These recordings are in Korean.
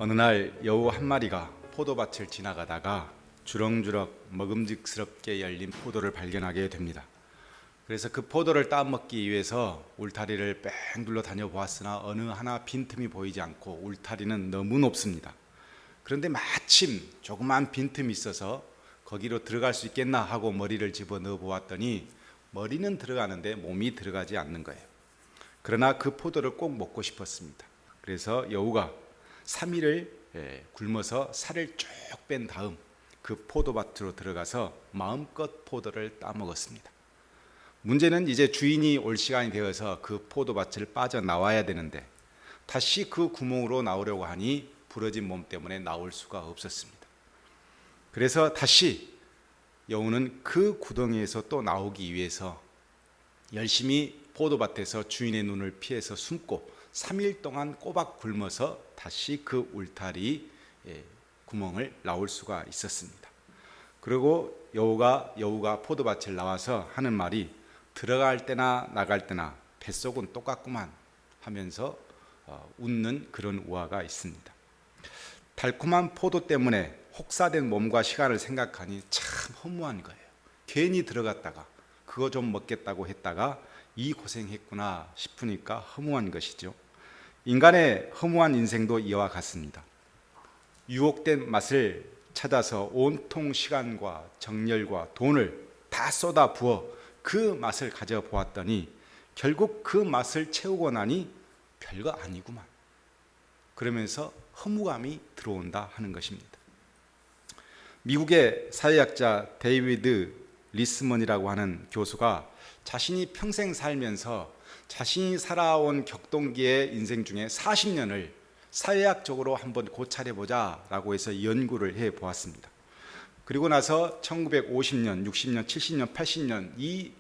어느 날 여우 한 마리가 포도밭을 지나가다가 주렁주렁 먹음직스럽게 열린 포도를 발견하게 됩니다. 그래서 그 포도를 따먹기 위해서 울타리를 뺑 둘러 다녀보았으나 어느 하나 빈틈이 보이지 않고 울타리는 너무 높습니다. 그런데 마침 조그만 빈틈이 있어서 거기로 들어갈 수 있겠나 하고 머리를 집어넣어 보았더니 머리는 들어가는데 몸이 들어가지 않는 거예요. 그러나 그 포도를 꼭 먹고 싶었습니다. 그래서 여우가 3일을 굶어서 살을 쭉 뺀 다음 그 포도밭으로 들어가서 마음껏 포도를 따먹었습니다. 문제는 이제 주인이 올 시간이 되어서 그 포도밭을 빠져나와야 되는데 다시 그 구멍으로 나오려고 하니 부러진 몸 때문에 나올 수가 없었습니다. 그래서 다시 여우는 그 구덩이에서 또 나오기 위해서 열심히 포도밭에서 주인의 눈을 피해서 숨고 3일 동안 꼬박 굶어서 다시 그 울타리 구멍을 나올 수가 있었습니다. 그리고 여우가 포도밭을 나와서 하는 말이 들어갈 때나 나갈 때나 뱃속은 똑같구만 하면서 웃는 그런 우화가 있습니다. 달콤한 포도 때문에 혹사된 몸과 시간을 생각하니 참 허무한 거예요. 괜히 들어갔다가 그거 좀 먹겠다고 했다가 이 고생했구나 싶으니까 허무한 것이죠. 인간의 허무한 인생도 이와 같습니다. 유혹된 맛을 찾아서 온통 시간과 정열과 돈을 다 쏟아 부어 그 맛을 가져보았더니 결국 그 맛을 채우고 나니 별거 아니구만. 그러면서 허무감이 들어온다 하는 것입니다. 미국의 사회학자 데이비드 리스먼이라고 하는 교수가 자신이 평생 살면서 자신이 살아온 격동기의 인생 중에 40년을 사회학적으로 한번 고찰해보자 라고 해서 연구를 해보았습니다. 그리고 나서 1950년, 60년, 70년, 80년 이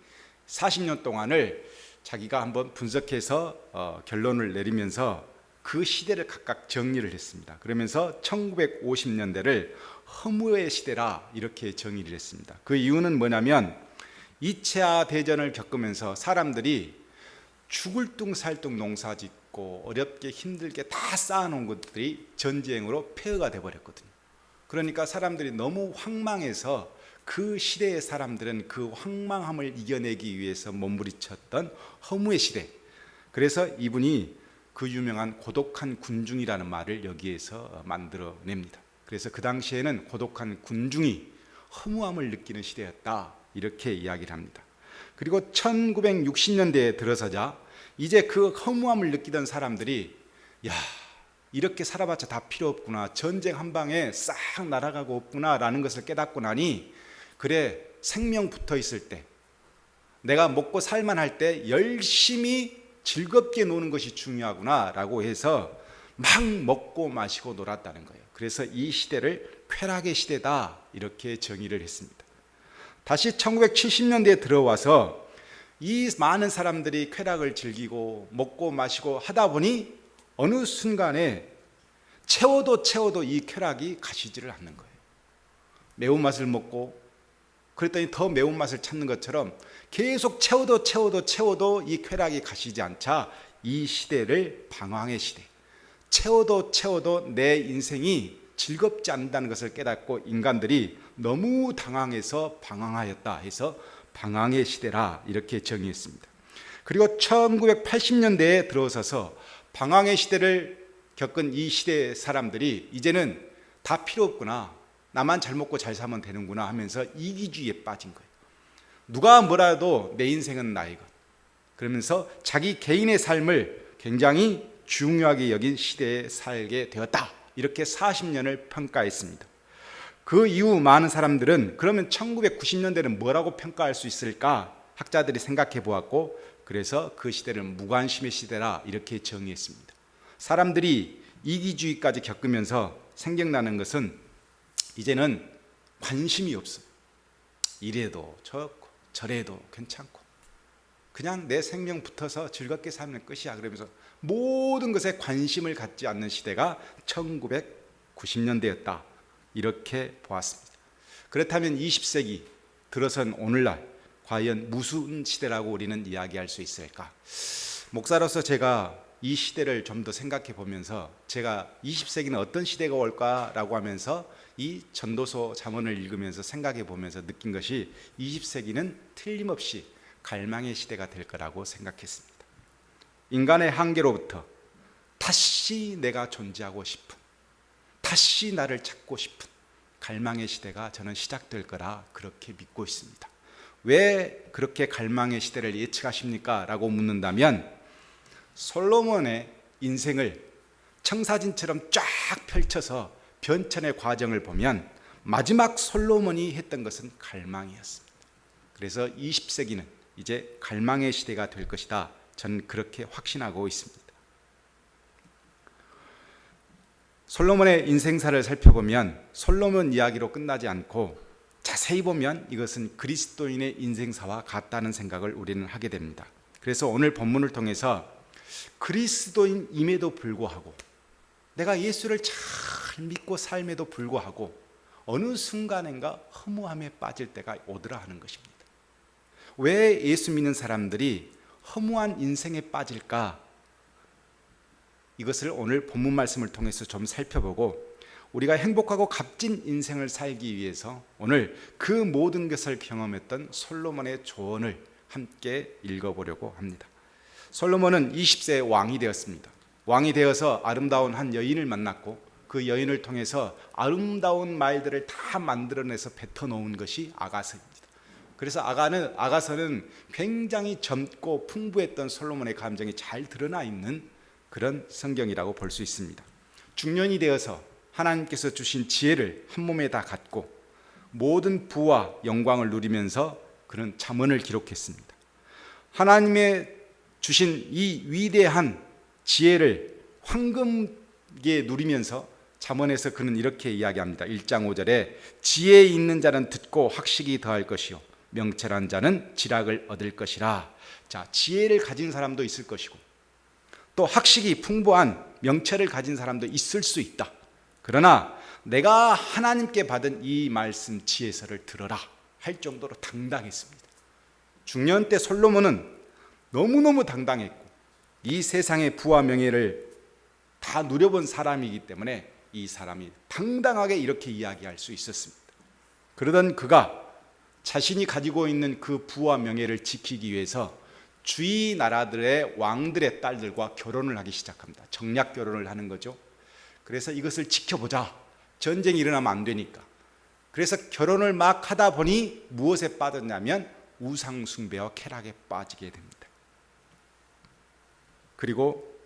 40년 동안을 자기가 한번 분석해서 결론을 내리면서 그 시대를 각각 정리를 했습니다. 그러면서 1950년대를 허무의 시대라 이렇게 정의를 했습니다. 그 이유는 뭐냐면 2차 대전을 겪으면서 사람들이 죽을 둥살둥 농사 짓고 어렵게 힘들게 다 쌓아놓은 것들이 전쟁으로 폐허가 돼버렸거든요. 그러니까 사람들이 너무 황망해서 그 시대의 사람들은 그 황망함을 이겨내기 위해서 몸부림쳤던 허무의 시대. 그래서 이분이 그 유명한 고독한 군중이라는 말을 여기에서 만들어냅니다. 그래서 그 당시에는 고독한 군중이 허무함을 느끼는 시대였다 이렇게 이야기를 합니다. 그리고 1960년대에 들어서자 이제 그 허무함을 느끼던 사람들이 야 이렇게 살아봤자 다 필요 없구나, 전쟁 한 방에 싹 날아가고 없구나 라는 것을 깨닫고 나니 그래 생명 붙어 있을 때 내가 먹고 살만할 때 열심히 즐겁게 노는 것이 중요하구나 라고 해서 막 먹고 마시고 놀았다는 거예요. 그래서 이 시대를 쾌락의 시대다 이렇게 정의를 했습니다. 다시 1970년대에 들어와서 이 많은 사람들이 쾌락을 즐기고 먹고 마시고 하다 보니 어느 순간에 채워도 이 쾌락이 가시지를 않는 거예요. 매운맛을 먹고 그랬더니 더 매운맛을 찾는 것처럼 계속 채워도 이 쾌락이 가시지 않자 이 시대를 방황의 시대, 채워도 내 인생이 즐겁지 않다는 것을 깨닫고 인간들이 너무 당황해서 방황하였다 해서 방황의 시대라 이렇게 정의했습니다. 그리고 1980년대에 들어서서 방황의 시대를 겪은 이 시대의 사람들이 이제는 다 필요 없구나, 나만 잘 먹고 잘 살면 되는구나 하면서 이기주의에 빠진 거예요. 누가 뭐라도 내 인생은 나의 것, 그러면서 자기 개인의 삶을 굉장히 중요하게 여긴 시대에 살게 되었다 이렇게 40년을 평가했습니다. 그 이후 많은 사람들은 그러면 1990년대는 뭐라고 평가할 수 있을까 학자들이 생각해 보았고 그래서 그 시대를 무관심의 시대라 이렇게 정의했습니다. 사람들이 이기주의까지 겪으면서 생각나는 것은 이제는 관심이 없어요. 이래도 좋고 저래도 괜찮고 그냥 내 생명 붙어서 즐겁게 살면 끝이야 그러면서 모든 것에 관심을 갖지 않는 시대가 1990년대였다 이렇게 보았습니다. 그렇다면 20세기 들어선 오늘날 과연 무슨 시대라고 우리는 이야기할 수 있을까? 목사로서 제가 이 시대를 좀 더 생각해 보면서 제가 20세기는 어떤 시대가 올까라고 하면서 이 전도서 잠언을 읽으면서 생각해 보면서 느낀 것이 20세기는 틀림없이 갈망의 시대가 될 거라고 생각했습니다. 인간의 한계로부터 다시 내가 존재하고 싶은, 다시 나를 찾고 싶은 갈망의 시대가 저는 시작될 거라 그렇게 믿고 있습니다. 왜 그렇게 갈망의 시대를 예측하십니까? 라고 묻는다면 솔로몬의 인생을 청사진처럼 쫙 펼쳐서 변천의 과정을 보면 마지막 솔로몬이 했던 것은 갈망이었습니다. 그래서 20세기는 이제 갈망의 시대가 될 것이다. 저는 그렇게 확신하고 있습니다. 솔로몬의 인생사를 살펴보면 솔로몬 이야기로 끝나지 않고 자세히 보면 이것은 그리스도인의 인생사와 같다는 생각을 우리는 하게 됩니다. 그래서 오늘 본문을 통해서 그리스도인임에도 불구하고 내가 예수를 잘 믿고 삶에도 불구하고 어느 순간인가 허무함에 빠질 때가 오더라 하는 것입니다. 왜 예수 믿는 사람들이 허무한 인생에 빠질까? 이것을 오늘 본문 말씀을 통해서 좀 살펴보고 우리가 행복하고 값진 인생을 살기 위해서 오늘 그 모든 것을 경험했던 솔로몬의 조언을 함께 읽어보려고 합니다. 솔로몬은 20세에 왕이 되었습니다. 왕이 되어서 아름다운 한 여인을 만났고 그 여인을 통해서 아름다운 말들을 다 만들어내서 뱉어놓은 것이 아가서입니다. 그래서 아가서는 굉장히 젊고 풍부했던 솔로몬의 감정이 잘 드러나 있는 그런 성경이라고 볼 수 있습니다. 중년이 되어서 하나님께서 주신 지혜를 한 몸에 다 갖고 모든 부와 영광을 누리면서 그는 잠언을 기록했습니다. 하나님의 주신 이 위대한 지혜를 황금에 누리면서 잠언에서 그는 이렇게 이야기합니다. 1장 5절에 지혜 있는 자는 듣고 학식이 더할 것이요 명철한 자는 지락을 얻을 것이라. 자, 지혜를 가진 사람도 있을 것이고 또 학식이 풍부한 명철을 가진 사람도 있을 수 있다. 그러나 내가 하나님께 받은 이 말씀 지혜서를 들어라 할 정도로 당당했습니다. 중년 때 솔로몬은 너무너무 당당했고 이 세상의 부와 명예를 다 누려본 사람이기 때문에 이 사람이 당당하게 이렇게 이야기할 수 있었습니다. 그러던 그가 자신이 가지고 있는 그 부와 명예를 지키기 위해서 주위 나라들의 왕들의 딸들과 결혼을 하기 시작합니다. 정략 결혼을 하는 거죠. 그래서 이것을 지켜보자. 전쟁이 일어나면 안 되니까. 그래서 결혼을 막 하다 보니 무엇에 빠졌냐면 우상 숭배와 쾌락에 빠지게 됩니다. 그리고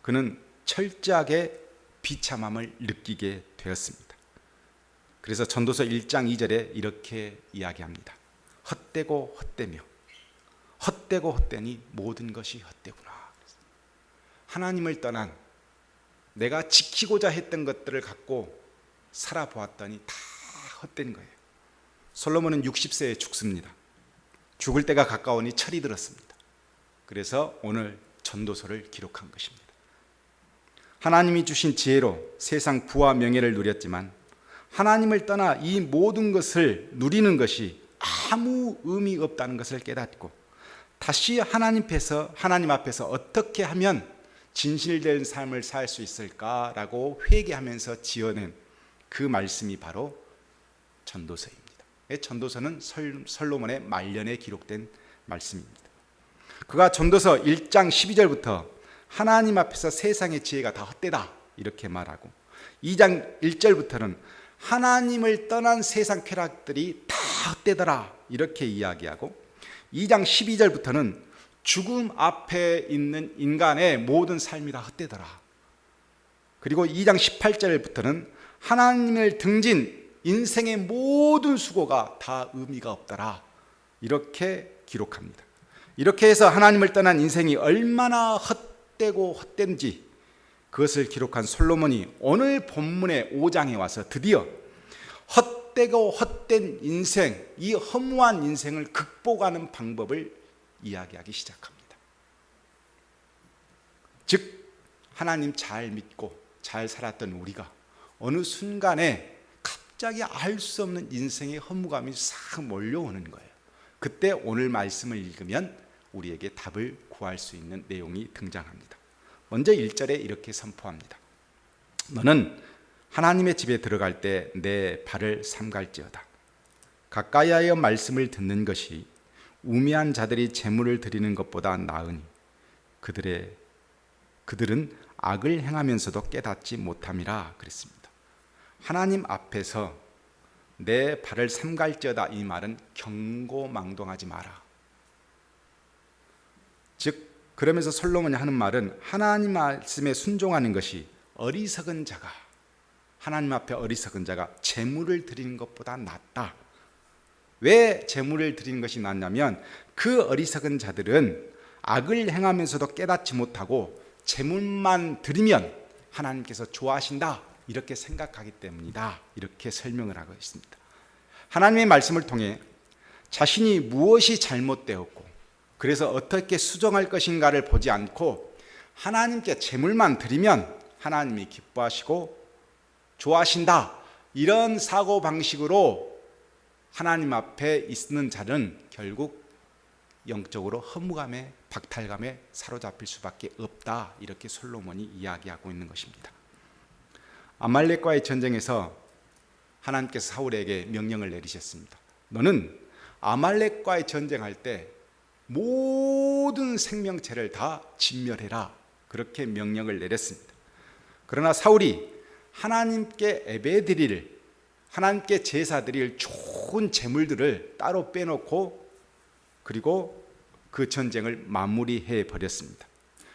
그는 철저하게 비참함을 느끼게 되었습니다. 그래서 전도서 1장 2절에 이렇게 이야기합니다. 헛되고 헛되며 헛되고 헛되니 모든 것이 헛되구나. 하나님을 떠난 내가 지키고자 했던 것들을 갖고 살아보았더니 다 헛된 거예요. 솔로몬은 60세에 죽습니다. 죽을 때가 가까우니 철이 들었습니다. 그래서 오늘 전도서를 기록한 것입니다. 하나님이 주신 지혜로 세상 부와 명예를 누렸지만 하나님을 떠나 이 모든 것을 누리는 것이 아무 의미 없다는 것을 깨닫고 다시 하나님 앞에서 어떻게 하면 진실된 삶을 살 수 있을까라고 회개하면서 지어낸 그 말씀이 바로 전도서입니다. 전도서는 솔로몬의 말년에 기록된 말씀입니다. 그가 전도서 1장 12절부터 하나님 앞에서 세상의 지혜가 다 헛되다 이렇게 말하고 2장 1절부터는 하나님을 떠난 세상 쾌락들이 다 헛되더라 이렇게 이야기하고 2장 12절부터는 죽음 앞에 있는 인간의 모든 삶이 다 헛되더라. 그리고 2장 18절부터는 하나님을 등진 인생의 모든 수고가 다 의미가 없더라 이렇게 기록합니다. 이렇게 해서 하나님을 떠난 인생이 얼마나 헛되고 헛된지 그것을 기록한 솔로몬이 오늘 본문의 5장에 와서 드디어 헛되고 헛된 인생, 이 허무한 인생을 극복하는 방법을 이야기하기 시작합니다. 즉 하나님 잘 믿고 잘 살았던 우리가 어느 순간에 갑자기 알 수 없는 인생의 허무감이 싹 몰려오는 거예요. 그때 오늘 말씀을 읽으면 우리에게 답을 구할 수 있는 내용이 등장합니다. 먼저 1절에 이렇게 선포합니다. 너는 하나님의 집에 들어갈 때 내 발을 삼갈지어다. 가까이하여 말씀을 듣는 것이 우매한 자들이 재물을 드리는 것보다 나으니 그들은 악을 행하면서도 깨닫지 못함이라 그랬습니다. 하나님 앞에서 내 발을 삼갈지어다, 이 말은 경고망동하지 마라. 즉 그러면서 솔로몬이 하는 말은 하나님 말씀에 순종하는 것이 어리석은 자가, 하나님 앞에 어리석은 자가 재물을 드리는 것보다 낫다. 왜 재물을 드리는 것이 낫냐면 그 어리석은 자들은 악을 행하면서도 깨닫지 못하고 재물만 드리면 하나님께서 좋아하신다, 이렇게 생각하기 때문이다. 이렇게 설명을 하고 있습니다. 하나님의 말씀을 통해 자신이 무엇이 잘못되었고 그래서 어떻게 수정할 것인가를 보지 않고 하나님께 재물만 드리면 하나님이 기뻐하시고 좋아하신다, 이런 사고방식으로 하나님 앞에 있는 자는 결국 영적으로 허무감에 박탈감에 사로잡힐 수밖에 없다, 이렇게 솔로몬이 이야기하고 있는 것입니다. 아말렉과의 전쟁에서 하나님께서 사울에게 명령을 내리셨습니다. 너는 아말렉과의 전쟁할 때 모든 생명체를 다 진멸해라, 그렇게 명령을 내렸습니다. 그러나 사울이 하나님께 예배드릴, 하나님께 제사드릴 좋은 제물들을 따로 빼놓고 그리고 그 전쟁을 마무리해 버렸습니다.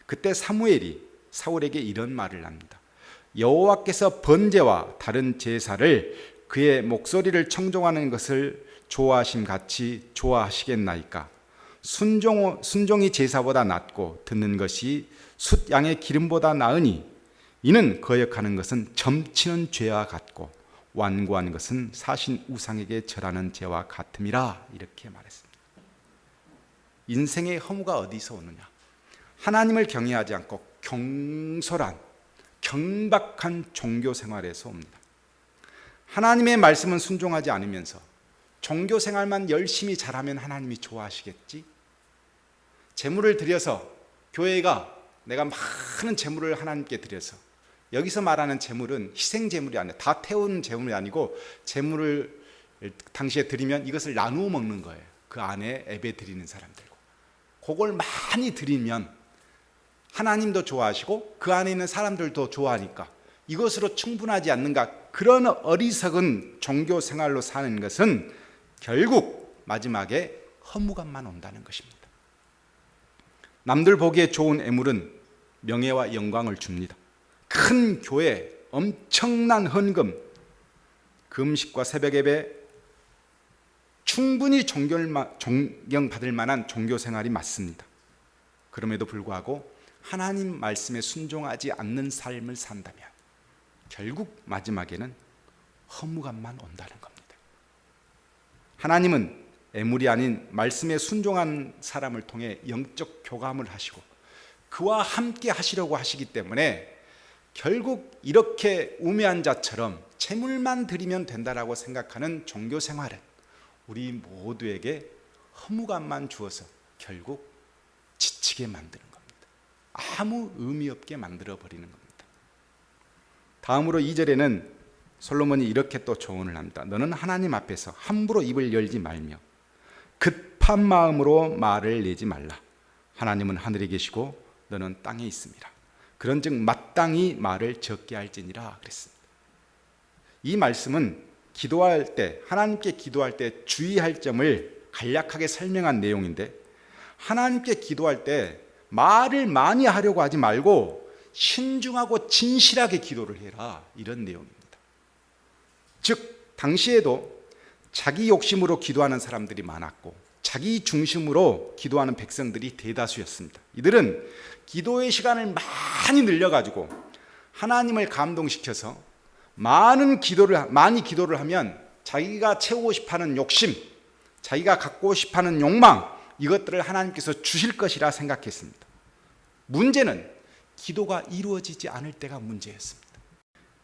그때 사무엘이 사울에게 이런 말을 합니다. 여호와께서 번제와 다른 제사를 그의 목소리를 청종하는 것을 좋아하심 같이 좋아하시겠나이까? 순종이 제사보다 낫고 듣는 것이 숫 양의 기름보다 나으니 이는 거역하는 것은 점치는 죄와 같고 완고한 것은 사신 우상에게 절하는 죄와 같음이라, 이렇게 말했습니다. 인생의 허무가 어디서 오느냐? 하나님을 경외하지 않고 경솔한 경박한 종교 생활에서 옵니다. 하나님의 말씀은 순종하지 않으면서 종교 생활만 열심히 잘하면 하나님이 좋아하시겠지? 재물을 드려서 교회가 내가 많은 재물을 하나님께 드려서, 여기서 말하는 재물은 희생 재물이 아니라 다 태우는 재물이 아니고 재물을 당시에 드리면 이것을 나누어 먹는 거예요. 그 안에 예배 드리는 사람들과 그걸 많이 드리면 하나님도 좋아하시고 그 안에 있는 사람들도 좋아하니까 이것으로 충분하지 않는가? 그런 어리석은 종교 생활로 사는 것은 결국 마지막에 허무감만 온다는 것입니다. 남들 보기에 좋은 애물은 명예와 영광을 줍니다. 큰 교회, 엄청난 헌금, 금식과 새벽 예배, 충분히 존경받을 만한 종교 생활이 맞습니다. 그럼에도 불구하고 하나님 말씀에 순종하지 않는 삶을 산다면 결국 마지막에는 허무감만 온다는 겁니다. 하나님은 애물이 아닌 말씀에 순종한 사람을 통해 영적 교감을 하시고 그와 함께 하시려고 하시기 때문에 결국 이렇게 우매한 자처럼 재물만 드리면 된다라고 생각하는 종교 생활은 우리 모두에게 허무감만 주어서 결국 지치게 만드는 겁니다. 아무 의미 없게 만들어 버리는 겁니다. 다음으로 2절에는 솔로몬이 이렇게 또 조언을 합니다. 너는 하나님 앞에서 함부로 입을 열지 말며 급한 마음으로 말을 내지 말라. 하나님은 하늘에 계시고 너는 땅에 있습니다. 그런즉 마땅히 말을 적게 할지니라 그랬습니다. 이 말씀은 기도할 때, 하나님께 기도할 때 주의할 점을 간략하게 설명한 내용인데, 하나님께 기도할 때 말을 많이 하려고 하지 말고 신중하고 진실하게 기도를 해라, 이런 내용입니다. 즉 당시에도 자기 욕심으로 기도하는 사람들이 많았고 자기 중심으로 기도하는 백성들이 대다수였습니다. 이들은 기도의 시간을 많이 늘려가지고 하나님을 감동시켜서 많이 기도를 하면 자기가 채우고 싶어하는 욕심, 자기가 갖고 싶어하는 욕망, 이것들을 하나님께서 주실 것이라 생각했습니다. 문제는 기도가 이루어지지 않을 때가 문제였습니다.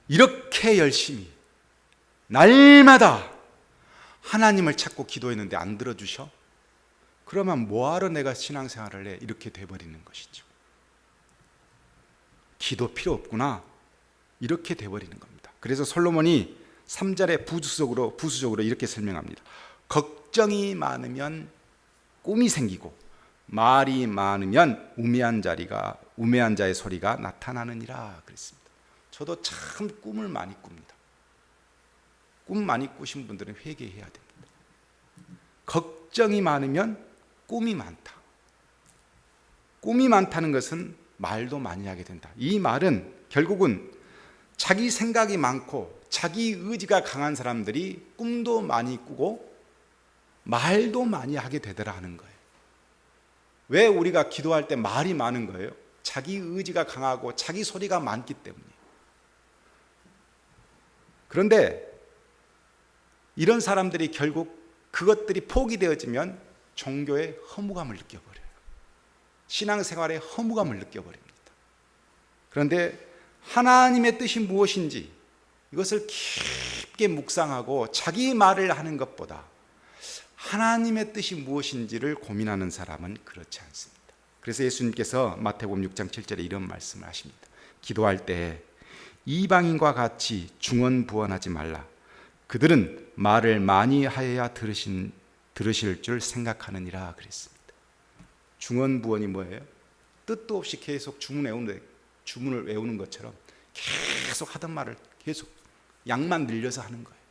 이렇게 열심히 날마다 하나님을 찾고 기도했는데 안 들어주셔? 그러면 뭐하러 내가 신앙생활을 해? 이렇게 돼버리는 것이죠. 기도 필요 없구나, 이렇게 돼버리는 겁니다. 그래서 솔로몬이 3절에 부수적으로 이렇게 설명합니다. 걱정이 많으면 꿈이 생기고 말이 많으면 우매한 자의 소리가 나타나느니라 그랬습니다. 저도 참 꿈을 많이 꿉니다. 꿈 많이 꾸신 분들은 회개해야 됩니다. 걱정이 많으면 꿈이 많다. 꿈이 많다는 것은 말도 많이 하게 된다. 이 말은 결국은 자기 생각이 많고 자기 의지가 강한 사람들이 꿈도 많이 꾸고 말도 많이 하게 되더라 하는 거예요. 왜 우리가 기도할 때 말이 많은 거예요? 자기 의지가 강하고 자기 소리가 많기 때문이에요. 그런데 이런 사람들이 결국 그것들이 포기되어지면 종교의 허무감을 느껴버려요. 신앙생활의 허무감을 느껴버립니다. 그런데 하나님의 뜻이 무엇인지 이것을 깊게 묵상하고 자기 말을 하는 것보다 하나님의 뜻이 무엇인지를 고민하는 사람은 그렇지 않습니다. 그래서 예수님께서 마태복음 6장 7절에 이런 말씀을 하십니다. 기도할 때 이방인과 같이 중언부언하지 말라. 그들은 말을 많이 하여야 들으실 줄 생각하느니라 그랬습니다. 중언부언이 뭐예요? 뜻도 없이 계속 주문을 외우는 것처럼 계속 하던 말을 계속 양만 늘려서 하는 거예요.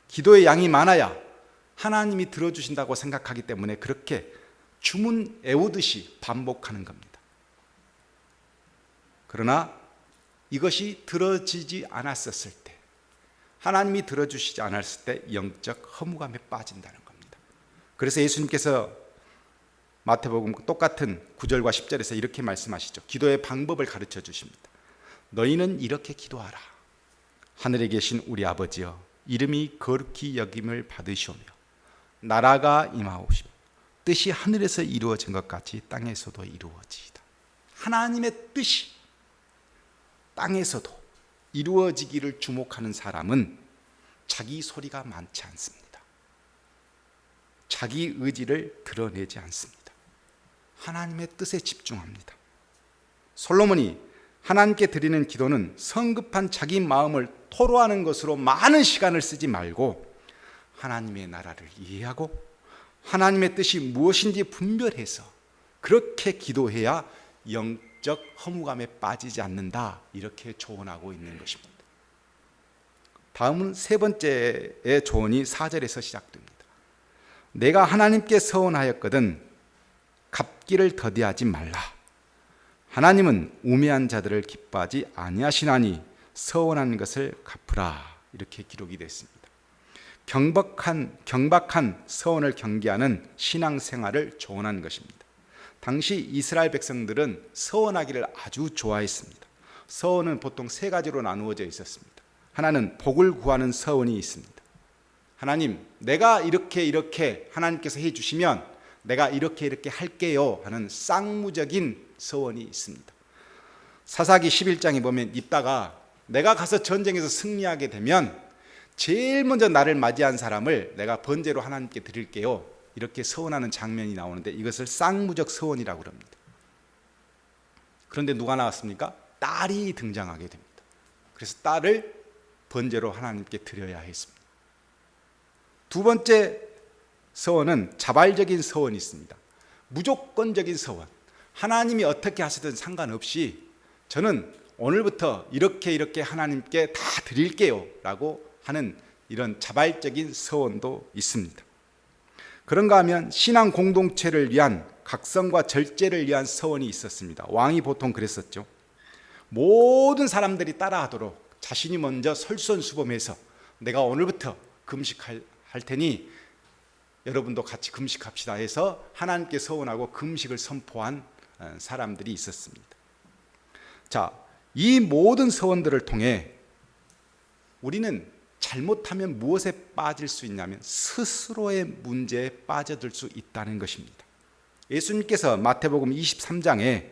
기도의 양이 많아야 하나님이 들어주신다고 생각하기 때문에 그렇게 주문 외우듯이 반복하는 겁니다. 그러나 이것이 들어지지 않았었을 때, 하나님이 들어주시지 않았을 때 영적 허무감에 빠진다는 겁니다. 그래서 예수님께서 마태복음 똑같은 9절과 10절에서 이렇게 말씀하시죠. 기도의 방법을 가르쳐 주십니다. 너희는 이렇게 기도하라. 하늘에 계신 우리 아버지여, 이름이 거룩히 여김을 받으시오며 나라가 임하옵시며 뜻이 하늘에서 이루어진 것 같이 땅에서도 이루어지이다. 하나님의 뜻이 땅에서도 이루어지기를 주목하는 사람은 자기 소리가 많지 않습니다. 자기 의지를 드러내지 않습니다. 하나님의 뜻에 집중합니다. 솔로몬이 하나님께 드리는 기도는 성급한 자기 마음을 토로하는 것으로 많은 시간을 쓰지 말고 하나님의 나라를 이해하고 하나님의 뜻이 무엇인지 분별해서 그렇게 기도해야 영적 허무감에 빠지지 않는다, 이렇게 조언하고 있는 것입니다. 다음은 세 번째의 조언이 4절에서 시작됩니다. 내가 하나님께 서원하였거든 갚기를 더디하지 말라. 하나님은 우매한 자들을 기뻐하지 아니하시나니 서원한 것을 갚으라, 이렇게 기록이 됐습니다. 경박한 서원을 경계하는 신앙생활을 조언한 것입니다. 당시 이스라엘 백성들은 서원하기를 아주 좋아했습니다. 서원은 보통 세 가지로 나누어져 있었습니다. 하나는 복을 구하는 서원이 있습니다. 하나님, 내가 이렇게 하나님께서 해주시면 내가 이렇게 할게요 하는 쌍무적인 서원이 있습니다. 사사기 11장에 보면 입다가 내가 가서 전쟁에서 승리하게 되면 제일 먼저 나를 맞이한 사람을 내가 번제로 하나님께 드릴게요, 이렇게 서원하는 장면이 나오는데 이것을 쌍무적 서원이라고 합니다. 그런데 누가 나왔습니까? 딸이 등장하게 됩니다. 그래서 딸을 번제로 하나님께 드려야 했습니다. 두 번째 서원은 자발적인 서원이 있습니다. 무조건적인 서원. 하나님이 어떻게 하시든 상관없이 저는 오늘부터 이렇게 하나님께 다 드릴게요 라고 하는 이런 자발적인 서원도 있습니다. 그런가 하면 신앙 공동체를 위한 각성과 절제를 위한 서원이 있었습니다. 왕이 보통 그랬었죠. 모든 사람들이 따라하도록 자신이 먼저 설선수범해서 내가 오늘부터 금식할 테니 여러분도 같이 금식합시다 해서 하나님께 서원하고 금식을 선포한 사람들이 있었습니다. 자, 이 모든 서원들을 통해 우리는 잘못하면 무엇에 빠질 수 있냐면 스스로의 문제에 빠져들 수 있다는 것입니다. 예수님께서 마태복음 23장에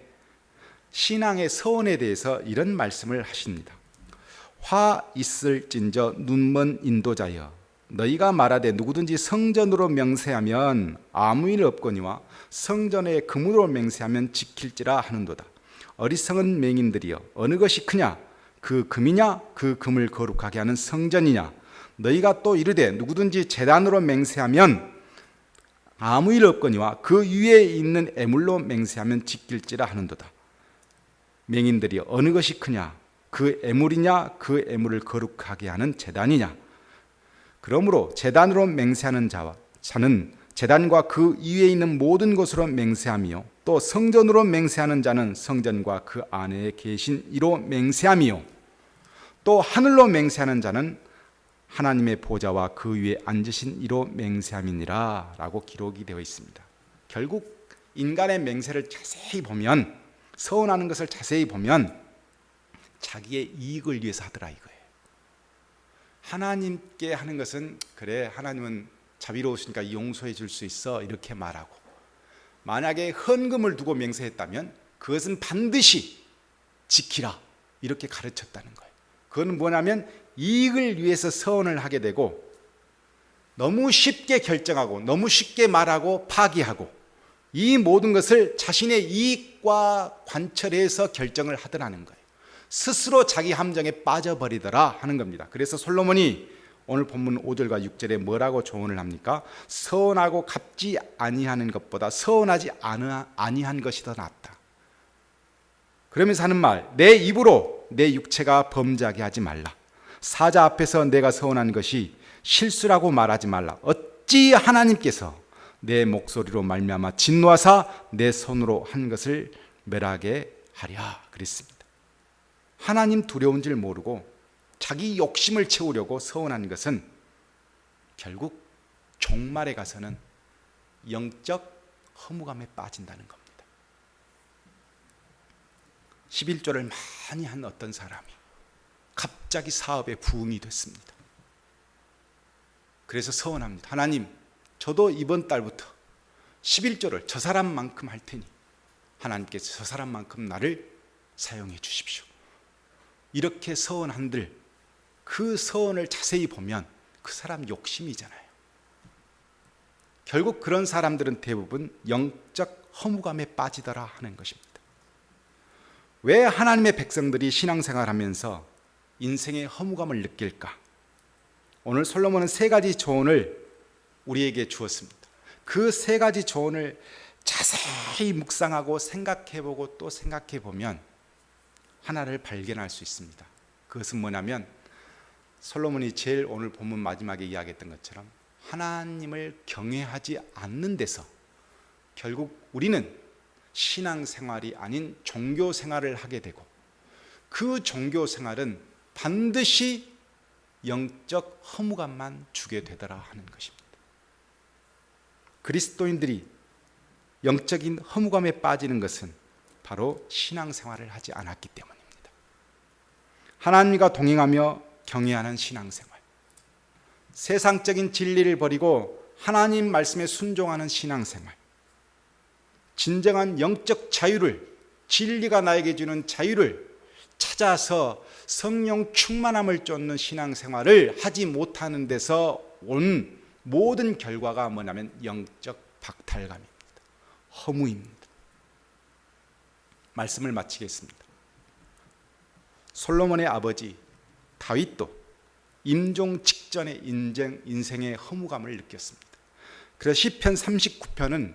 신앙의 서원에 대해서 이런 말씀을 하십니다. 화 있을진저 눈먼 인도자여, 너희가 말하되 누구든지 성전으로 맹세하면 아무 일 없거니와 성전에 금으로 맹세하면 지킬지라 하는도다. 어리석은 맹인들이여 어느 것이 크냐? 그 금이냐? 그 금을 거룩하게 하는 성전이냐? 너희가 또 이르되 누구든지 제단으로 맹세하면 아무 일 없거니와 그 위에 있는 애물로 맹세하면 지킬지라 하는도다. 맹인들이 어느 것이 크냐? 그 애물이냐? 그 애물을 거룩하게 하는 제단이냐? 그러므로 제단으로 맹세하는 자는 제단과 그 위에 있는 모든 것으로 맹세하며 또 성전으로 맹세하는 자는 성전과 그 안에 계신 이로 맹세하며 또 하늘로 맹세하는 자는 하나님의 보좌와 그 위에 앉으신 이로 맹세함이니라 라고 기록이 되어 있습니다. 결국 인간의 맹세를 자세히 보면, 서원하는 것을 자세히 보면 자기의 이익을 위해서 하더라 이거예요. 하나님께 하는 것은 그래 하나님은 자비로우시니까 용서해 줄 수 있어 이렇게 말하고, 만약에 헌금을 두고 맹세했다면 그것은 반드시 지키라 이렇게 가르쳤다는 거예요. 그건 뭐냐면 이익을 위해서 서원을 하게 되고 너무 쉽게 결정하고 너무 쉽게 말하고 파기하고 이 모든 것을 자신의 이익과 관철해서 결정을 하더라는 거예요. 스스로 자기 함정에 빠져버리더라 하는 겁니다. 그래서 솔로몬이 오늘 본문 5절과 6절에 뭐라고 조언을 합니까? 서원하고 갚지 아니하는 것보다 서원하지 아니한 것이 더 낫다. 그러면서 하는 말, 내 입으로 내 육체가 범죄하게 하지 말라. 사자 앞에서 내가 서원한 것이 실수라고 말하지 말라. 어찌 하나님께서 내 목소리로 말미암아 진노하사 내 손으로 한 것을 멸하게 하랴 그랬습니다. 하나님 두려운 줄 모르고 자기 욕심을 채우려고 서원한 것은 결국 종말에 가서는 영적 허무감에 빠진다는 겁니다. 11조를 많이 한 어떤 사람이 갑자기 사업에 부흥이 됐습니다. 그래서 서원합니다. 하나님, 저도 이번 달부터 11조를 저 사람만큼 할 테니 하나님께서 저 사람만큼 나를 사용해 주십시오. 이렇게 서원한들 그 서원을 자세히 보면 그 사람 욕심이잖아요. 결국 그런 사람들은 대부분 영적 허무감에 빠지더라 하는 것입니다. 왜 하나님의 백성들이 신앙생활하면서 인생의 허무감을 느낄까? 오늘 솔로몬은 3가지 조언을 우리에게 주었습니다. 그 3가지 조언을 자세히 묵상하고 생각해보고 또 생각해보면 하나를 발견할 수 있습니다. 그것은 뭐냐면 솔로몬이 제일 오늘 본문 마지막에 이야기했던 것처럼 하나님을 경외하지 않는 데서 결국 우리는 신앙생활이 아닌 종교생활을 하게 되고 그 종교생활은 반드시 영적 허무감만 주게 되더라 하는 것입니다. 그리스도인들이 영적인 허무감에 빠지는 것은 바로 신앙생활을 하지 않았기 때문입니다. 하나님과 동행하며 경외하는 신앙생활, 세상적인 진리를 버리고 하나님 말씀에 순종하는 신앙생활, 진정한 영적 자유를, 진리가 나에게 주는 자유를 찾아서 성령 충만함을 쫓는 신앙생활을 하지 못하는 데서 온 모든 결과가 뭐냐면 영적 박탈감입니다. 허무입니다. 말씀을 마치겠습니다. 솔로몬의 아버지 다윗도 임종 직전의 인생의 허무감을 느꼈습니다. 그래서 시편 39편은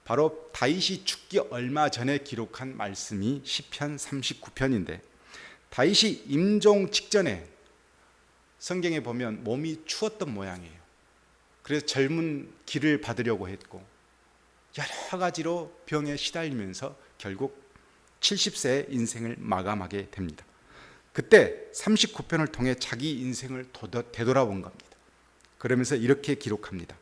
바로 다윗이 죽기 얼마 전에 기록한 말씀이 시편 39편인데 다윗이 임종 직전에 성경에 보면 몸이 추웠던 모양이에요. 그래서 젊은 기를 받으려고 했고 여러 가지로 병에 시달리면서 결국 70세의 인생을 마감하게 됩니다. 그때 39편을 통해 자기 인생을 되돌아본 겁니다. 그러면서 이렇게 기록합니다.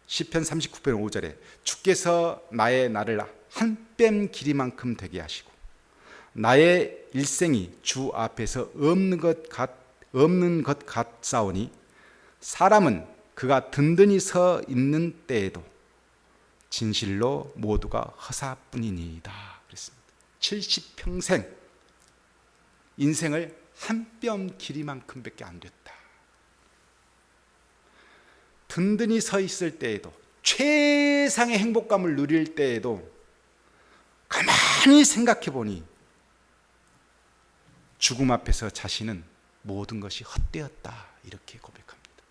시편 39편 5절에 주께서 나의 날을 한 뼘 길이만큼 되게 하시고 나의 일생이 주 앞에서 없는 것 같사오니 사람은 그가 든든히 서 있는 때에도 진실로 모두가 허사뿐이니이다 그랬습니다. 70평생 인생을 한 뼘 길이만큼밖에 안 됐다. 든든히 서 있을 때에도 최상의 행복감을 누릴 때에도 가만히 가만히 생각해 보니 죽음 앞에서 자신은 모든 것이 헛되었다 이렇게 고백합니다.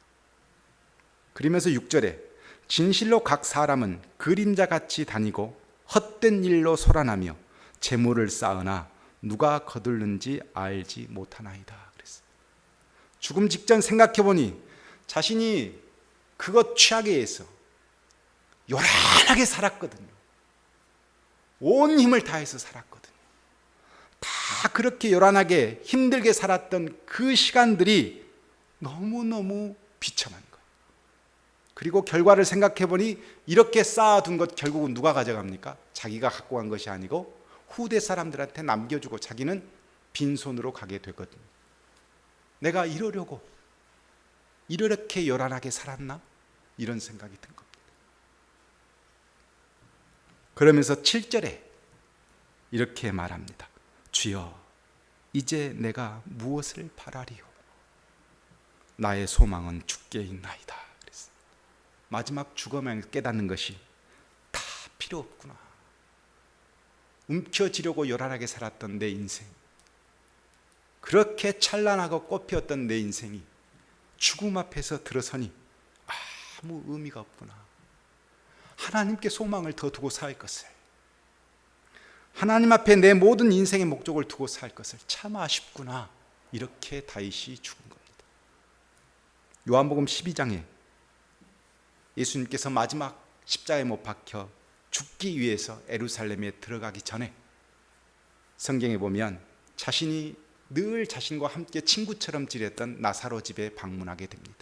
그러면서 6절에 진실로 각 사람은 그림자같이 다니고 헛된 일로 소란하며 재물을 쌓으나 누가 거둘는지 알지 못하나이다 그랬어요. 죽음 직전 생각해 보니 자신이 그것 취하게 해서 요란하게 살았거든요. 온 힘을 다해서 살았거든요. 다 그렇게 요란하게 힘들게 살았던 그 시간들이 너무너무 비참한 거예요. 그리고 결과를 생각해 보니 이렇게 쌓아둔 것 결국은 누가 가져갑니까? 자기가 갖고 간 것이 아니고 후대 사람들한테 남겨주고 자기는 빈손으로 가게 되거든요. 내가 이렇게 요란하게 살았나? 이런 생각이 든 겁니다. 그러면서 7절에 이렇게 말합니다. 주여, 이제 내가 무엇을 바라리요? 나의 소망은 주께 있나이다. 그랬어요. 마지막 죽음을 깨닫는 것이 다 필요 없구나. 움켜쥐려고 요란하게 살았던 내 인생, 그렇게 찬란하고 꽃피었던 내 인생이 죽음 앞에서 들어서니 아무 의미가 없구나. 하나님께 소망을 더 두고 살 것을, 하나님 앞에 내 모든 인생의 목적을 두고 살 것을 참 아쉽구나. 이렇게 다윗이 죽은 겁니다. 요한복음 12장에 예수님께서 마지막 십자가에 못 박혀 죽기 위해서 예루살렘에 들어가기 전에 성경에 보면 자신이 늘 자신과 함께 친구처럼 지냈던 나사로 집에 방문하게 됩니다.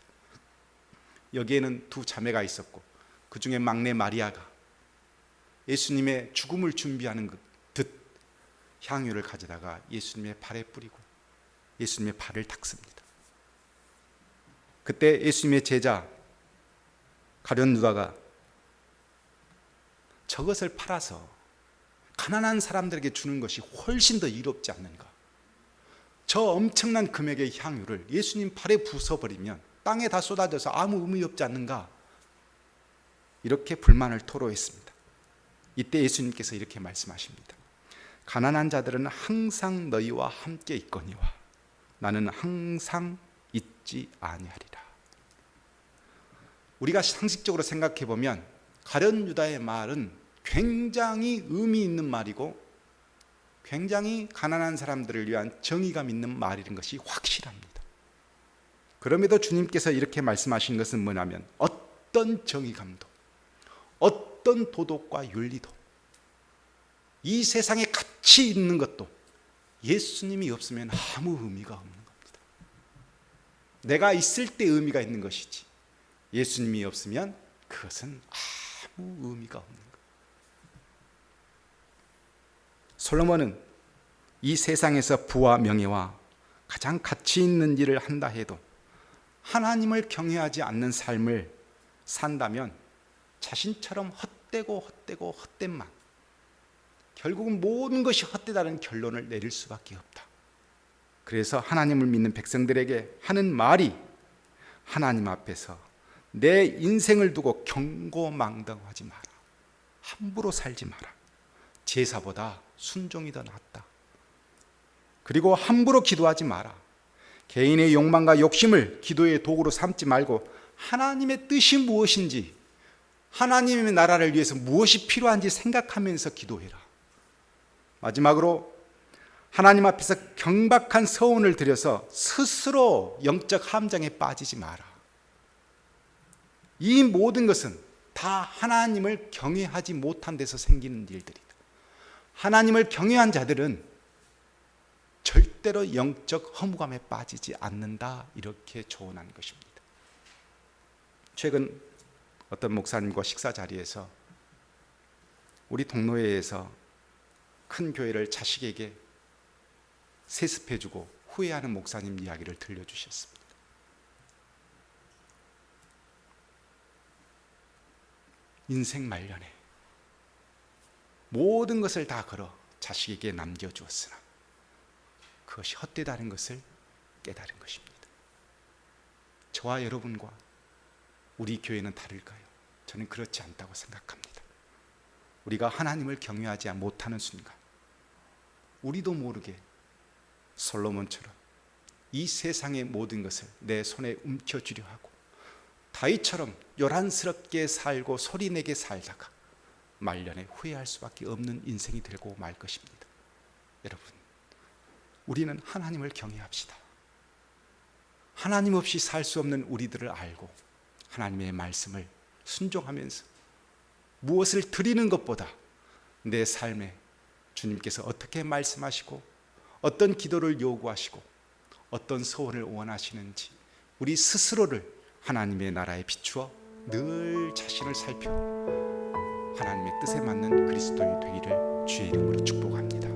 여기에는 두 자매가 있었고 그 중에 막내 마리아가 예수님의 죽음을 준비하는 듯 향유를 가져다가 예수님의 발에 뿌리고 예수님의 발을 닦습니다. 그때 예수님의 제자 가룟 유다가 저것을 팔아서 가난한 사람들에게 주는 것이 훨씬 더 이롭지 않는가? 저 엄청난 금액의 향유를 예수님 팔에 부숴버리면 땅에 다 쏟아져서 아무 의미 없지 않는가? 이렇게 불만을 토로했습니다. 이때 예수님께서 이렇게 말씀하십니다. 가난한 자들은 항상 너희와 함께 있거니와 나는 항상 있지 아니하리라. 우리가 상식적으로 생각해 보면 가룟 유다의 말은 굉장히 의미 있는 말이고 굉장히 가난한 사람들을 위한 정의감 있는 말인 것이 확실합니다. 그럼에도 주님께서 이렇게 말씀하신 것은 뭐냐면 어떤 정의감도 어떤 도덕과 윤리도 이 세상에 가치 있는 것도 예수님이 없으면 아무 의미가 없는 겁니다. 내가 있을 때 의미가 있는 것이지 예수님이 없으면 그것은 아무 의미가 없는 거예요. 솔로몬은 이 세상에서 부와 명예와 가장 가치 있는 일을 한다 해도 하나님을 경외하지 않는 삶을 산다면 자신처럼 헛된 말, 결국은 모든 것이 헛되다는 결론을 내릴 수밖에 없다. 그래서 하나님을 믿는 백성들에게 하는 말이 하나님 앞에서 내 인생을 두고 경고망동하지 마라. 함부로 살지 마라. 제사보다 순종이 더 낫다. 그리고 함부로 기도하지 마라. 개인의 욕망과 욕심을 기도의 도구로 삼지 말고 하나님의 뜻이 무엇인지, 하나님의 나라를 위해서 무엇이 필요한지 생각하면서 기도해라. 마지막으로 하나님 앞에서 경박한 서원을 드려서 스스로 영적 함정에 빠지지 마라. 이 모든 것은 다 하나님을 경외하지 못한 데서 생기는 일들이다. 하나님을 경외한 자들은 절대로 영적 허무감에 빠지지 않는다. 이렇게 조언한 것입니다. 최근 어떤 목사님과 식사 자리에서 우리 동로회에서 큰 교회를 자식에게 세습해주고 후회하는 목사님 이야기를 들려주셨습니다. 인생 말년에 모든 것을 다 걸어 자식에게 남겨주었으나 그것이 헛되다는 것을 깨달은 것입니다. 저와 여러분과 우리 교회는 다를까요? 저는 그렇지 않다고 생각합니다. 우리가 하나님을 경외하지 못하는 순간 우리도 모르게 솔로몬처럼 이 세상의 모든 것을 내 손에 움켜쥐려 하고 다윗처럼 요란스럽게 살고 소리내게 살다가 말년에 후회할 수밖에 없는 인생이 되고 말 것입니다. 여러분, 우리는 하나님을 경외합시다. 하나님 없이 살 수 없는 우리들을 알고 하나님의 말씀을 순종하면서 무엇을 드리는 것보다 내 삶에 주님께서 어떻게 말씀하시고 어떤 기도를 요구하시고 어떤 소원을 원하시는지 우리 스스로를 하나님의 나라에 비추어 늘 자신을 살펴 하나님의 뜻에 맞는 그리스도인이 되기를 주의 이름으로 축복합니다.